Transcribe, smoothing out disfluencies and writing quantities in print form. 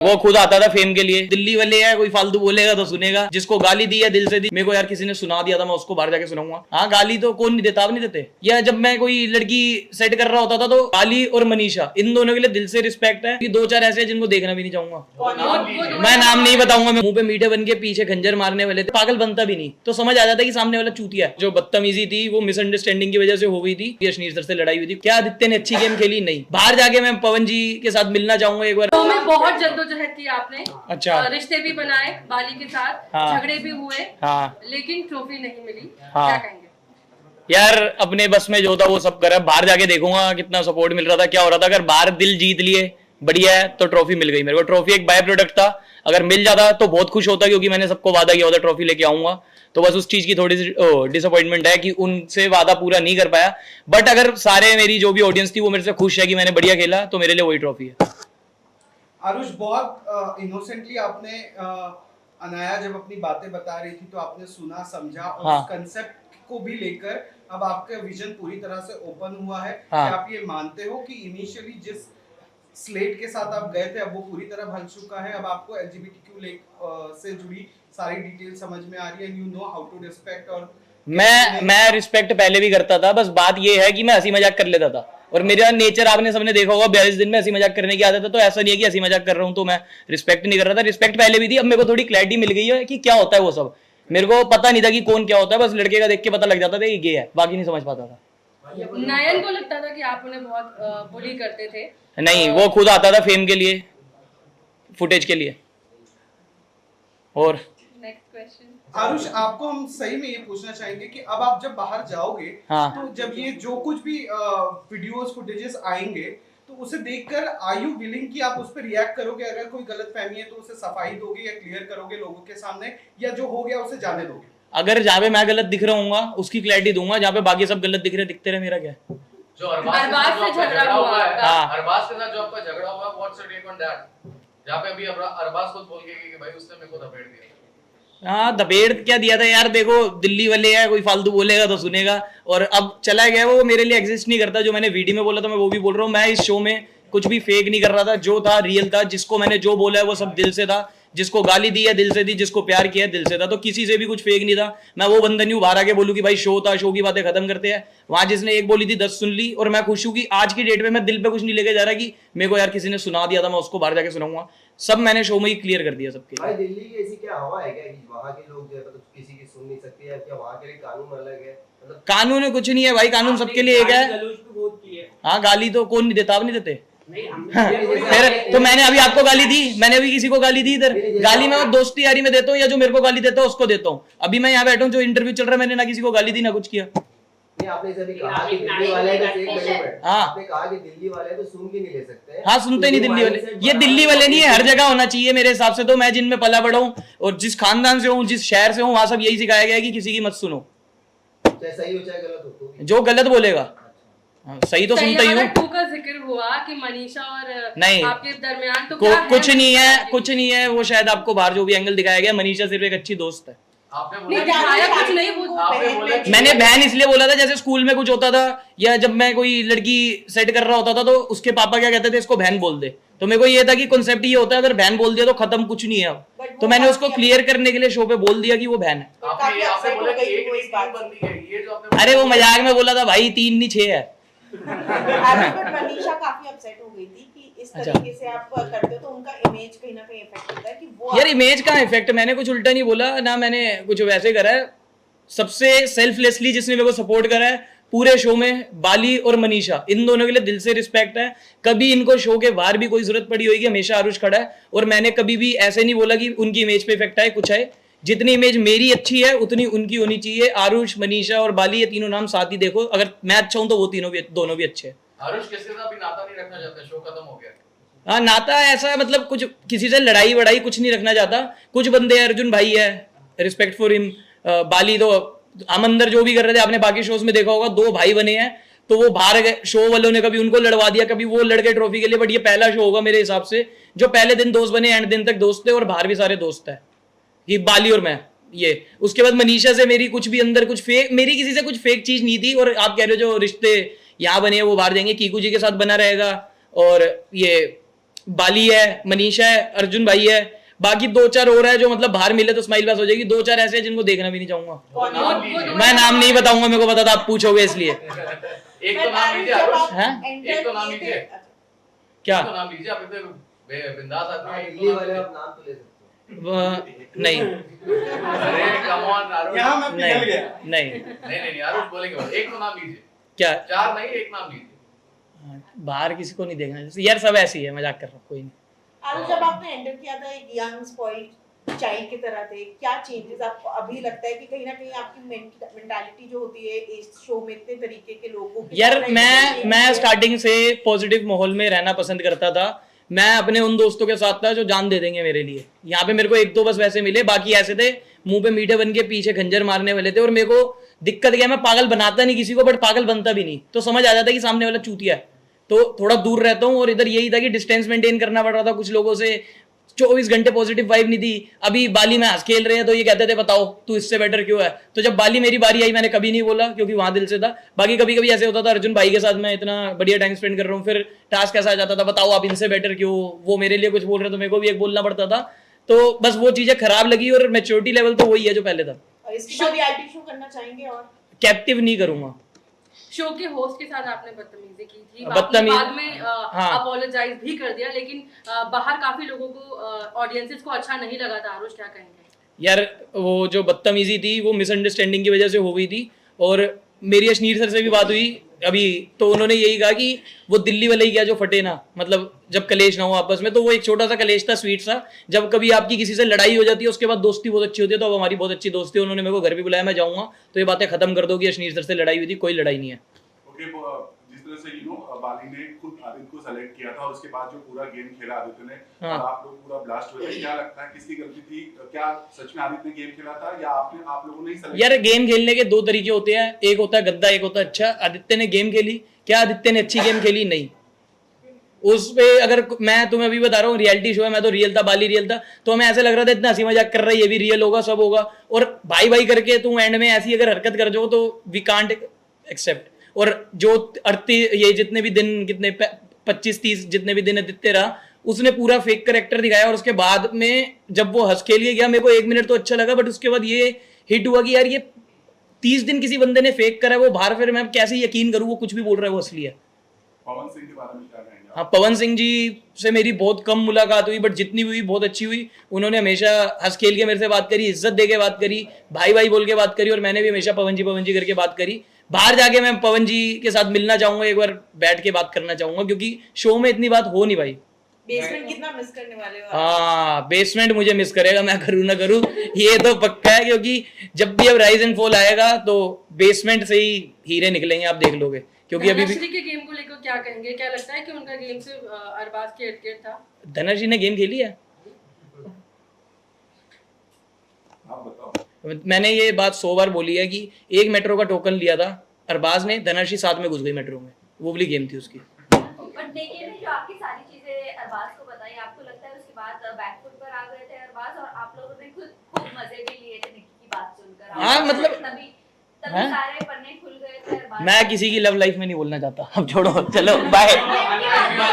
वो खुद आता था फेम के लिए। दिल्ली वाले है, कोई फालतू बोलेगा तो सुनेगा। जिसको गाली दी है दिल से दी। मेरे को यार किसी ने सुना दिया था, मैं उसको बाहर जाके सुनाऊंगा। हाँ, गाली तो कौन नहीं देता, अब नहीं देते। या जब मैं कोई लड़की सेट कर रहा होता था तो बाली और मनीषा, इन दोनों के लिए दिल से रिस्पेक्ट है। कि दो चार ऐसे हैं जिनको देखना भी नहीं चाहूंगा। मैं नाम नहीं बताऊंगा। मुंह पे मीठे बन के पीछे खंजर मारने वाले थे। पागल बनता भी नहीं तो समझ आ जाता कि सामने वाला चूतिया है। जो बदतमीजी थी वो मिसअंडरस्टैंडिंग की वजह से हो गई थी। यशनीर सर से लड़ाई हुई थी। क्या आदित्य ने अच्छी गेम खेली? नहीं। बाहर जाके मैं पवन जी के साथ मिलना चाहूंगा एक बार। तो में बहुत जद्दोजहद की आपने। अच्छा। रिश्ते भी बनाए बाली के साथ। हाँ। झगड़े भी हुए। हाँ। लेकिन ट्रॉफी नहीं मिली। हाँ। क्या कहेंगे? यार अपने बस में जो था वो सब करा। बाहर जाके देखूंगा कितना सपोर्ट मिल रहा था, क्या हो रहा था। अगर बाहर दिल जीत लिए बढ़िया है तो ट्रॉफी मिल गई मेरे को। ट्रॉफी एक बाय प्रोडक्ट था। अगर मिल जाता तो बहुत खुश होता, क्योंकि मैंने सबको वादा किया होता ट्रॉफी लेके आऊंगा। तो बस उस चीज की थोड़ी सी डिसअपॉइंटमेंट है कि उनसे वादा पूरा नहीं कर पाया। बट अगर सारे मेरी जो भी ऑडियंस थी वो मेरे से खुश है कि मैंने बढ़िया खेला, तो मेरे लिए वही ट्रॉफी है। आरुष, बहुत इनोसेंटली आपने अनाया जब अपनी बातें बता रही थी तो आपने सुना, समझा और हाँ। उस कंसेप्ट को भी लेकर अब आपका विजन पूरी तरह से ओपन हुआ है। हाँ। क्या आप ये मानते हो कि इनिशियली जिस स्लेट के साथ आप गए थे अब वो पूरी तरह भर चुका है? अब आपको एलजीबीटीक्यू से जुड़ी सारी डिटेल समझ में आ रही है, you know how to respect. और मैं रिस्पेक्ट पहले भी करता था, बस बात ये है कि मैं हंसी मजाक कर लेता था। और मेरा नेचर आपने सबने देखा होगा, 42 दिन में हंसी मजाक करने की आदत है। तो ऐसा नहीं है कि हंसी मजाक कर रहा हूं तो मैं रिस्पेक्ट नहीं कर रहा था। रिस्पेक्ट पहले भी थी। अब मेरे को थोड़ी क्लैरिटी मिल गई है कि क्या होता है वो सब। मेरे को पता नहीं था कि कौन क्या होता है। बस लड़के का देख के पता लग जाता था ये गे है, बाकी नहीं समझ पाता था। नयन को लगता था कि आप उन्हें बहुत बुली करते थे। नहीं, वो खुद आता था फेम के लिए, फुटेज के लिए। और नेक्स्ट क्वेश्चन आरुष, आपको हम सही में ये पूछना चाहेंगे कि अब आप जब बाहर जाओगे, हाँ। तो जब ये जो कुछ भी वीडियोस फुटेजेस आएंगे तो उसे देखकर आर यू विलिंग कि आप उस पर रिएक्ट करोगे? अगर कोई गलतफहमी है तो उसे सफाई दोगे या क्लियर करोगे लोगों के सामने, या जो हो गया उसे जाने दोगे? अगर जहाँ पे मैं गलत दिख रहा हूँ उसकी क्लैरिटी दूंगा। जहाँ पे बाकी सब गलत दिख रहे दिखते रहे, मेरा क्या है। जो अरबाज से झगड़ा हुआ है, हाँ। अरबाज के साथ जो आपका झगड़ा हुआ, what's your take on that? जहाँ पे अभी अरबाज खुद बोल के कि भाई उसने मेरे को धपेड़ दिया। हाँ, दबेड़ क्या दिया था यार। देखो दिल्ली वाले है, कोई फालतू बोलेगा तो सुनेगा। और अब चला गया वो, मेरे लिए एग्जिस्ट नहीं करता। जो मैंने वीडियो में बोला था मैं वो भी बोल रहा हूँ। मैं इस शो में कुछ भी फेक नहीं कर रहा था। जो था रियल था। जिसको मैंने जो बोला है वो सब दिल से था। जिसको गाली दी है दिल से दी, जिसको प्यार किया है दिल से था। तो किसी से भी कुछ फेक नहीं था। मैं वो बंदा नहीं हूँ बाहर आके बोलूँ कि भाई शो था, शो की बातें खत्म करते हैं। वहां जिसने एक बोली थी 10 सुन ली। और मैं खुश हूँ कि आज की डेट में मैं दिल पे कुछ नहीं लेके जा रहा कि मेरे को यार किसी ने सुना दिया था, मैं उसको बाहर जाके सुनाऊंगा। सब मैंने शो में ही क्लियर कर दिया सबके। भाई दिल्ली की ऐसी क्या हवा है क्या कि वहाँ के लोग जो है मतलब किसी की सुन नहीं सकते, या क्या वहाँ के लिए कानून अलग है? मतलब कानून कुछ नहीं है भाई, कानून सबके लिए एक है। हाँ, गाली तो कौन नहीं देता, अब नहीं देते। फिर तो मैंने अभी आपको गाली दी, मैंने अभी किसी को गाली दी इधर? गाली मैं दोस्ती यारी में देता हूँ, या जो मेरे को गाली देता है उसको देता हूँ। अभी मैं यहाँ बैठा हूँ, जो इंटरव्यू चल रहा है, मैंने ना किसी को गाली दी ना कुछ किया। आपने सभी कहा कि दिल्ली वाले तो एक मिनट, हाँ। आपने कहा कि दिल्ली वाले तो सुन भी नहीं ले सकते। हाँ, सुनते नहीं दिल्ली वाले। ये दिल्ली वाले नहीं है, हर जगह होना चाहिए मेरे हिसाब से। तो मैं जिनमें पला बड़ा हूँ और जिस खानदान से हूँ, जिस शहर से हूँ, वहां सब यही सिखाया गया है कि किसी की मत सुनो, चाहे सही हो चाहे गलत हो। तो जो गलत बोलेगा। सही तो सुनता ही हूँ। टू का जिक्र हुआ कि मनीषा और नहीं, आपके दरमियान तो क्या है? कुछ नहीं है, कुछ नहीं है। वो शायद आपको बाहर जो भी एंगल दिखाया गया, मनीषा सिर्फ एक अच्छी दोस्त है। आपने नहीं, बोला दिखाया कुछ नहीं बोला। आपने बोला कि मैंने बहन इसलिए बोला था, जैसे स्कूल में कुछ होता था या जब मैं कोई लड़की सेट कर रहा होता था तो उसके पापा क्या कहते थे, इसको बहन बोल दे। तो मेरे को ये था कि कॉन्सेप्ट ये होता है, अगर बहन बोल दिया तो खत्म, कुछ नहीं है अब। तो मैंने उसको क्लियर करने के लिए शो पे बोल दिया कि वो बहन है। आपने बोला कि एक नहीं तीन बंदी है, ये जो आपने अरे वो मजाक में बोला था भाई, 3 नहीं 6 है। बट मनीषा काफी अपसेट हो गई थी कि इस अच्छा। तरीके से आप करते हो तो उनका इमेज कहीं ना कहीं इफेक्ट होता है कि वो यार इमेज का इफेक्ट, मैंने कुछ उल्टा नहीं बोला ना, मैंने कुछ वैसे करा है। सबसे सेल्फलेसली जिसने मेरे को सपोर्ट करा है पूरे शो में, बाली और मनीषा, इन दोनों के लिए दिल से रिस्पेक्ट है। कभी इनको शो के बाहर भी कोई जरूरत पड़ी होगी, हमेशा आरुष खड़ा है। और मैंने कभी भी ऐसे नहीं बोला कि उनकी इमेज पे इफेक्ट आए, कुछ आए। जितनी इमेज मेरी अच्छी है उतनी उनकी होनी चाहिए। आरुष, मनीषा और बाली, ये तीनों नाम साथ ही देखो। अगर मैं अच्छा हूं तो वो दोनों भी अच्छे हैं। आरुष किसके साथ भी नाता नहीं रखना चाहता, शो खत्म हो गया। हाँ, नाता ऐसा मतलब कुछ किसी से लड़ाई वड़ाई कुछ नहीं रखना चाहता। कुछ बंदे, अर्जुन भाई है, रिस्पेक्ट फॉर हिम। बाली तो हम अंदर जो भी कर रहे थे, आपने बाकी शोज में देखा होगा, 2 भाई बने हैं। तो वो बाहर गए, शो वालों ने कभी उनको लड़वा दिया, कभी वो लड़के ट्रॉफी के लिए। बट ये पहला शो होगा मेरे हिसाब से जो पहले दिन दोस्त बने, एंड दिन तक दोस्त थे, और बाहर भी सारे दोस्त है, ये बाली और मैं। ये उसके बाद मनीषा से मेरी कुछ भी अंदर कुछ फेक, मेरी किसी से कुछ फेक चीज नहीं थी। और आप कह रहे हो जो रिश्ते यहाँ बने हैं वो बाहर देंगे, कीकू जी के साथ बना रहेगा। और ये बाली है, मनीषा है, अर्जुन भाई है, बाकी 2-4 और है जो मतलब बाहर मिले तो स्माइल पास हो जाएगी। 2-4 ऐसे हैं जिनको देखना भी नहीं चाहूंगा। वो नाम लीजिए। मैं नाम नहीं बताऊंगा, मेरे को पता था आप पूछोगे इसलिए। एक तो नाम लीजिए आरुष। हैं? एक तो नाम लीजिए। क्या? एक तो नाम लीजिए, आप इतने बिंदास आदमी हैं, एक तो दिल्ली नाम वाले लीजिए। आप नाम तो ले सकते नहीं अरे कम ऑन आरुष। यहाँ मैं पिघल नहीं गया। नहीं। नहीं आरुष बोलेंगे बस। एक तो नाम लीजिए। क्या? 4 नहीं, एक नाम लीजिए। बाहर किसी को नहीं देखना यार, सब ऐसे ही है, मजाक कर रहा हूँ, कोई नहीं। आरुष, जब आपने एंटर किया था एक यंग स्पॉइल्ड चाइल्ड की तरह थे, क्या चेंजेस आपको अभी लगता है कि कहीं ना कहीं आपकी मेंटालिटी जो होती है इस शो में इतने तरीके के लोगों की यार तरह मैं है? स्टार्टिंग से पॉजिटिव माहौल में रहना पसंद करता था। मैं अपने उन दोस्तों के साथ था जो जान दे देंगे मेरे लिए। यहाँ पे मेरे को 1-2 बस वैसे मिले, बाकी ऐसे थे मुंह पे मीठे बन के पीछे खंजर मारने वाले थे। और मेरे को दिक्कत क्या है, मैं पागल बनाता नहीं किसी को, बट पागल बनता भी नहीं, तो समझ आ जाता है कि सामने वाला चूतिया है, तो थोड़ा दूर रहता हूँ। और इधर यही था कि डिस्टेंस मेंटेन करना पड़ रहा था कुछ लोगों से। 24 घंटे पॉजिटिव वाइब नहीं थी। अभी बाली में हंस खेल रहे हैं तो ये कहते थे बताओ तू इससे बेटर क्यों है। तो जब बाली मेरी बारी आई मैंने कभी नहीं बोला, क्योंकि वहां दिल से था। बाकी कभी कभी ऐसे होता था अर्जुन भाई के साथ मैं इतना बढ़िया टाइम स्पेंड कर रहा हूँ, फिर टास्क ऐसा आ जाता था बताओ आप इनसे बेटर क्यों, वो मेरे लिए कुछ बोल रहे तो मेरे को भी एक बोलना पड़ता था। तो बस वो चीजें खराब लगी। और मैच्योरिटी लेवल तो वही है जो पहले था। और इसके बाद रियलिटी शो करना चाहेंगे और कैप्टिव नहीं करूंगा। शो के होस्ट के साथ आपने बदतमीजी की थी, बदतमीजी- बाद में हाँ। अपोलोजाइज भी कर दिया, लेकिन बाहर काफी लोगों को ऑडियंसेस को अच्छा नहीं लगा था। आरुष क्या कहेंगे? यार वो जो बदतमीजी थी वो मिसअंडरस्टैंडिंग की वजह से हो गई थी। और मेरी अश्नीर सर से भी बात हुई अभी, तो उन्होंने यही कहा कि वो दिल्ली वाले ही क्या जो फटे ना, मतलब जब कलेश ना हो आपस में। तो वो एक छोटा सा कलेश था, स्वीट सा। जब कभी आपकी किसी से लड़ाई हो जाती है उसके बाद दोस्ती बहुत अच्छी होती है, तो अब हमारी बहुत अच्छी दोस्ती है। उन्होंने मेरे को घर भी बुलाया, मैं जाऊंगा तो ये बातें खत्म कर दो कि अश्नीर सर से लड़ाई हुई थी, कोई लड़ाई नहीं है। ओके, जिस तरह से बाली ने खुद आदित्य को सेलेक्ट किया था और उसके बाद जो पूरा गेम खेला आदित्य ने, हाँ। और आप लोग पूरा ब्लास्ट हुए थे, क्या लगता है किसकी गलती थी? क्या सच में आदित्य ने गेम खेला था या आप लोगों ने ही सेलेक्ट? यार गेम खेलने के 2 तरीके होते हैं, एक होता है गंदा, एक होता है अच्छा। आदित्य ने गेम खेली, क्या आदित्य ने अच्छी गेम खेली? नहीं। उस पे अगर मैं तुम्हें अभी बता रहा हूँ रियलिटी शो है, मैं तो रियल था, बाली रियल था, तो हमें ऐसे लग रहा था इतना हंसी मजाक कर रहा है, ये भी रियल होगा, सब होगा। और भाई भाई करके तुम एंड में ऐसी अगर हरकत कर जाओ तो वी कांट एक्सेप्ट। और जो 38 ये जितने भी दिन, कितने 25-30 जितने भी दिन आदित्य रहा, उसने पूरा फेक करेक्टर दिखाया। और उसके बाद में जब वो हंस खेल के गया, मेरे को 1 मिनट तो अच्छा लगा, बट उसके बाद ये हिट हुआ कि यार ये 30 दिन किसी बंदे ने फेक करा है, वो बाहर, फिर मैं कैसे यकीन करूं वो कुछ भी बोल रहा है, वो असली है। पवन सिंह के बारे में क्या कहेंगे आप? हाँ, पवन सिंह जी से मेरी बहुत कम मुलाकात हुई, बट जितनी भी हुई बहुत अच्छी हुई। उन्होंने हमेशा हंस खेल के मेरे से बात करी, इज्जत दे के बात करी, भाई भाई बोल के बात करी। और मैंने भी हमेशा पवन जी करके बात करी। बाहर जाके मैं पवन जी के साथ मिलना चाहूंगा, एक बार बैठ के बात करना चाहूंगा, क्योंकि शो में इतनी बात हो नहीं भाई। बेसमेंट कितना मिस करने वाले हो आप? हाँ, बेसमेंट मुझे मिस करेगा, मैं करूँ ना करूँ ये तो पक्का है। क्योंकि जब भी अब राइज एंड फॉल आएगा तो बेसमेंट से ही हीरे निकलेंगे, आप देख लोगे। क्योंकि अभी भी धनश्री के गेम को लेकर क्या कहेंगे? क्या लगता है कि उनका गेम सिर्फ अरबाज के इर्द-गिर्द था? धनश्री ने गेम खेली है। आप बताओ। मैंने ये बात 100 बार बोली है कि एक मेट्रो का टोकन लिया था अरबाज ने, धनश्री साथ में घुस गई मेट्रो में, वो वाली गेम थी उसकी। बट देखिए ना, जो आपकी सारी चीजें अरबाज को बताई, आपको लगता है उसके बाद बैकफुट पर आ गए थे अरबाज, और आप लोगों ने खुद मजे भी लिए थे निक्की की बात सुनकर? हाँ, मतलब तभी हैं? सारे पन्ने खुल गए थे अरबाज। मैं किसी की लव लाइफ में नहीं बोलना चाहता, अब छोड़ो, चलो बाय।